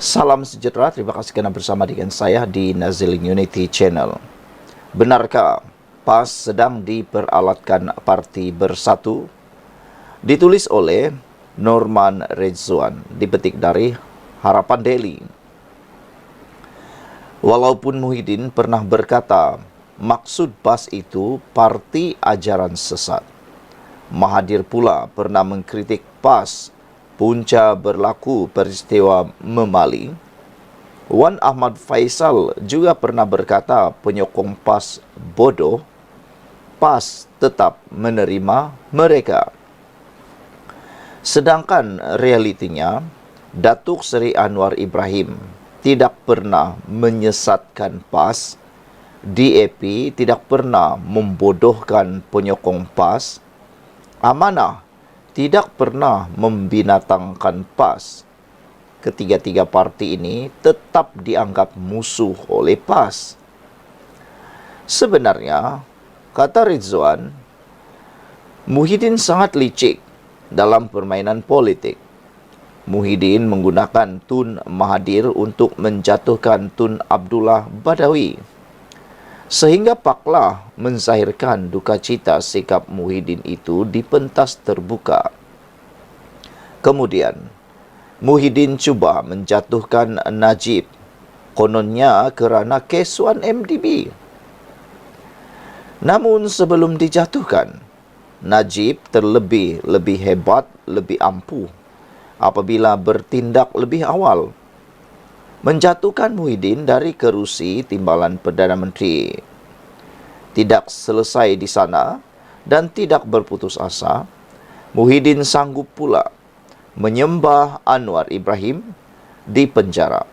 Salam sejahtera, terima kasih kerana bersama dengan saya di Nazil Unity Channel. Benarkah PAS sedang diperalatkan parti bersatu? Ditulis oleh Norman Redzwan, dipetik dari Harapan Daily. Walaupun Muhyiddin pernah berkata, maksud PAS itu parti ajaran sesat. Mahathir pula pernah mengkritik PAS punca berlaku peristiwa Memali. Wan Ahmad Faisal juga pernah berkata penyokong PAS bodoh, PAS tetap menerima mereka. Sedangkan realitinya, Datuk Seri Anwar Ibrahim tidak pernah menyesatkan PAS, DAP tidak pernah membodohkan penyokong PAS, Amanah tidak pernah membinatangkan PAS. Ketiga-tiga parti ini tetap dianggap musuh oleh PAS. Sebenarnya, kata Rizwan, Muhyiddin sangat licik dalam permainan politik. Muhyiddin menggunakan Tun Mahathir untuk menjatuhkan Tun Abdullah Badawi, sehingga Paklah menzahirkan duka cita sikap Muhyiddin itu di pentas terbuka. Kemudian, Muhyiddin cuba menjatuhkan Najib, kononnya kerana kes 1MDB. Namun sebelum dijatuhkan, Najib lebih hebat, lebih ampuh apabila bertindak lebih awal, menjatuhkan Muhyiddin dari kerusi timbalan Perdana Menteri. Tidak selesai di sana dan tidak berputus asa, Muhyiddin sanggup pula menyembah Anwar Ibrahim di penjara.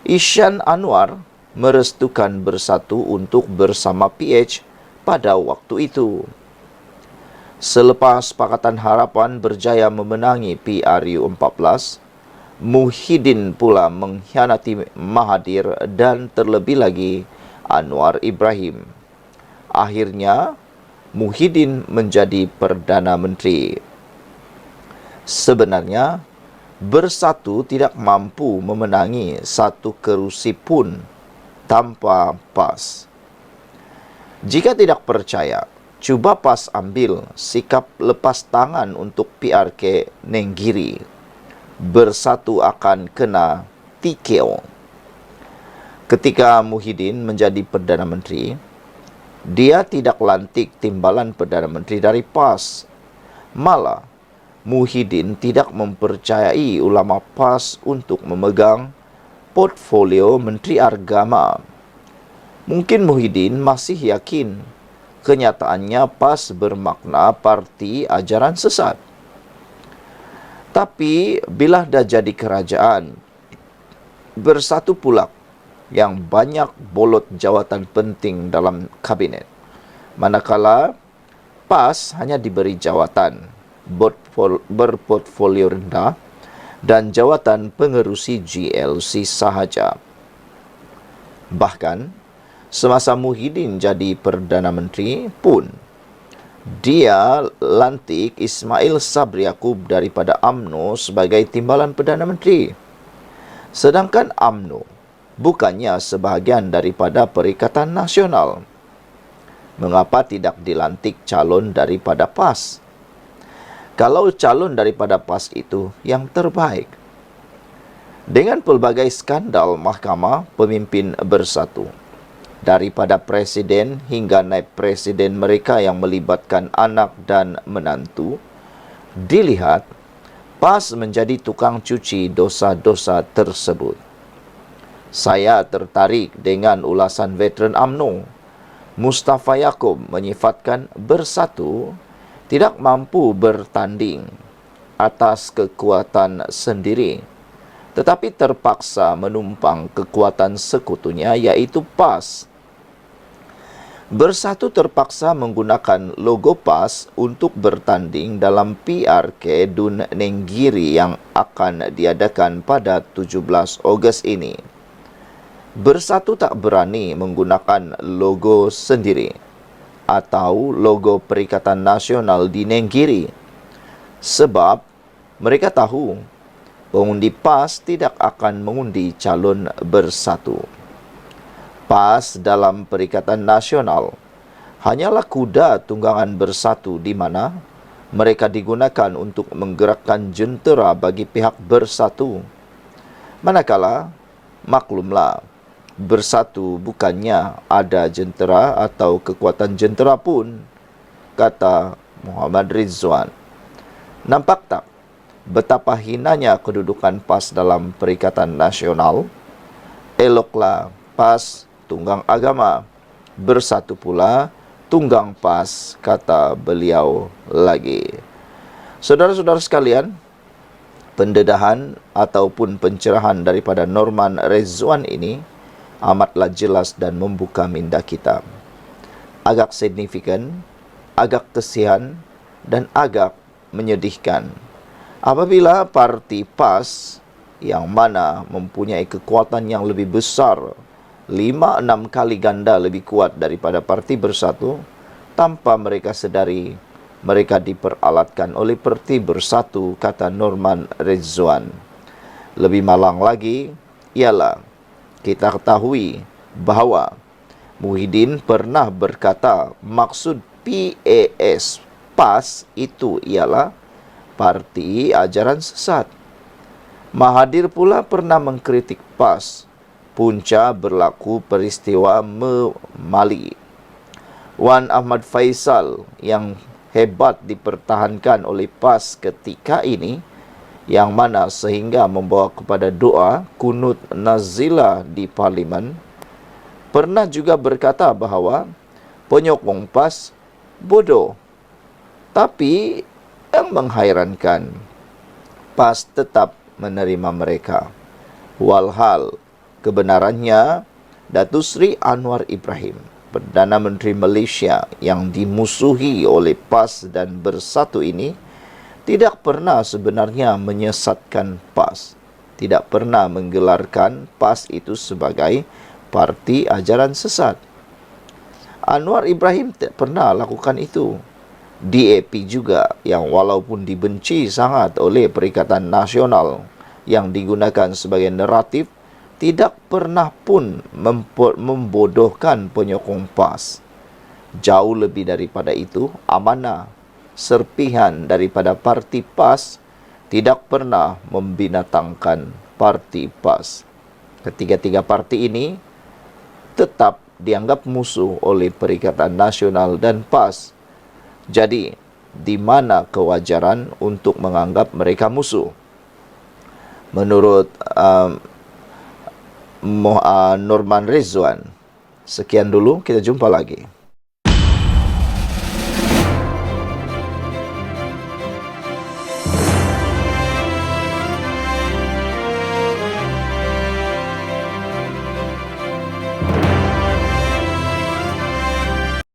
Ishan Anwar merestukan bersatu untuk bersama PH pada waktu itu. Selepas Pakatan Harapan berjaya memenangi PRU14, Muhyiddin pula mengkhianati Mahathir dan terlebih lagi Anwar Ibrahim. Akhirnya, Muhyiddin menjadi Perdana Menteri. Sebenarnya, bersatu tidak mampu memenangi satu kerusi pun tanpa PAS. Jika tidak percaya, cuba PAS ambil sikap lepas tangan untuk PRK Nenggiri. Bersatu akan kena TKO. Ketika Muhyiddin menjadi Perdana Menteri, dia tidak lantik timbalan Perdana Menteri dari PAS. Malah, Muhyiddin tidak mempercayai ulama PAS untuk memegang portfolio Menteri Agama. Mungkin Muhyiddin masih yakin kenyataannya PAS bermakna parti ajaran sesat. Tapi bila dah jadi kerajaan, bersatu pula yang banyak bolot jawatan penting dalam kabinet. Manakala PAS hanya diberi jawatan berportfolio rendah dan jawatan pengerusi GLC sahaja. Bahkan, semasa Muhyiddin jadi Perdana Menteri pun, dia lantik Ismail Sabri Yaakob daripada UMNO sebagai timbalan Perdana Menteri. Sedangkan UMNO bukannya sebahagian daripada Perikatan Nasional. Mengapa tidak dilantik calon daripada PAS? Kalau calon daripada PAS itu yang terbaik. Dengan pelbagai skandal mahkamah pemimpin bersatu, daripada presiden hingga naib presiden mereka yang melibatkan anak dan menantu, dilihat PAS menjadi tukang cuci dosa-dosa tersebut. Saya tertarik dengan ulasan veteran UMNO, Mustafa Yaakob, menyifatkan bersatu tidak mampu bertanding atas kekuatan sendiri, tetapi terpaksa menumpang kekuatan sekutunya, iaitu PAS. Bersatu terpaksa menggunakan logo PAS untuk bertanding dalam PRK Dun Nenggiri yang akan diadakan pada 17 Ogos ini. Bersatu tak berani menggunakan logo sendiri atau logo Perikatan Nasional di Nenggiri, sebab mereka tahu pengundi PAS tidak akan mengundi calon bersatu. PAS dalam Perikatan Nasional hanyalah kuda tunggangan bersatu di mana mereka digunakan untuk menggerakkan jentera bagi pihak bersatu. Manakala, maklumlah, bersatu bukannya ada jentera atau kekuatan jentera pun, kata Muhammad Rizwan. Nampak tak betapa hinanya kedudukan PAS dalam Perikatan Nasional? Eloklah PAS tunggang agama, bersatu pula tunggang PAS, kata beliau lagi. Saudara-saudara sekalian, pendedahan ataupun pencerahan daripada Norman Rizwan ini amatlah jelas dan membuka minda kita. Agak signifikan, agak kesian, dan agak menyedihkan apabila parti PAS yang mana mempunyai kekuatan yang lebih besar, 5-6 kali ganda lebih kuat daripada parti bersatu, tanpa mereka sedari mereka diperalatkan oleh parti bersatu, kata Norman Rizwan. Lebih malang lagi ialah kita ketahui bahawa Muhyiddin pernah berkata maksud PAS itu ialah parti ajaran sesat. Mahathir pula pernah mengkritik PAS punca berlaku peristiwa Mali. Wan Ahmad Faisal yang hebat dipertahankan oleh PAS ketika ini, yang mana sehingga membawa kepada doa kunut nazilah di parlimen, pernah juga berkata bahawa penyokong PAS bodoh. Tapi yang menghairankan, PAS tetap menerima mereka. Walhal kebenarannya, Datuk Seri Anwar Ibrahim, Perdana Menteri Malaysia yang dimusuhi oleh PAS dan bersatu ini, tidak pernah sebenarnya menyesatkan PAS. Tidak pernah menggelarkan PAS itu sebagai parti ajaran sesat. Anwar Ibrahim tidak pernah lakukan itu. DAP juga yang walaupun dibenci sangat oleh Perikatan Nasional yang digunakan sebagai naratif, tidak pernah pun membodohkan penyokong PAS. Jauh lebih daripada itu, amanah serpihan daripada parti PAS tidak pernah membinatangkan parti PAS. Ketiga-tiga parti ini tetap dianggap musuh oleh Perikatan Nasional dan PAS. Jadi, di mana kewajaran untuk menganggap mereka musuh? Menurut Norman Rizwan. Sekian dulu, kita jumpa lagi.